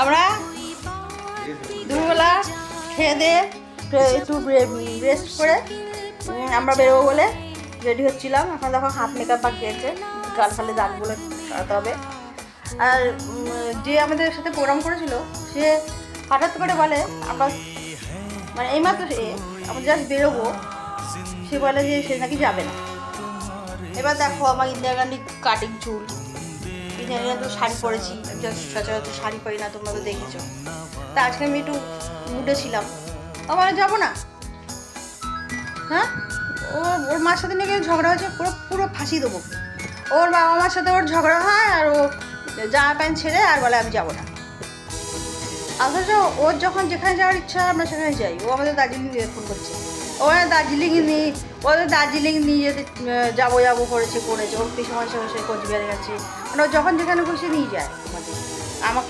আমরা দুপুরবেলা খেয়ে দিয়ে একটু রেস্ট করে আমরা বেরোবো বলে রেডি হচ্ছিলাম। এখন দেখো হাত মেকআপ বাকি আছে, গাল ফালে দাগগুলো সরাতে হবে। আর যে আমাদের সাথে প্রোগ্রাম করেছিল সে হঠাৎ করে বলে, আমরা মানে এইমাত্র আমরা জাস্ট বেরোবো, সে বলে যে সে নাকি যাবে না। এবার দেখো আমার ইন্দিরা গান্ধী কাটিং চুল, ইন্দিরা গান্ধী শাড়ি পরেছি, সচরাচর শাড়ি পরি না, তোমরা তো দেখেছো। তা আজকে আমি একটু মুডে ছিলাম, ও মানে যাবো না। হ্যাঁ, ওর মার সাথে নাকি ঝগড়া হয়েছে, পুরো ফাঁসি দেবো। ওর বাবা মার সাথে ওর ঝগড়া হয় আর ও জামা প্যান্ট ছেড়ে আর বলে আমি যাবো না। অথচ ওর যখন যেখানে যাওয়ার ইচ্ছা আমরা সেখানে যাই। ও আমাদের দার্জিলিং নিয়ে ফোন করছে, ওখানে দার্জিলিং নিয়ে যেতে যাবো করেছে ওর পিছনে সে কোচবিহারে গেছে, মানে ও যখন যেখানে খুশি নিয়ে যায় আমাদের। আমাকে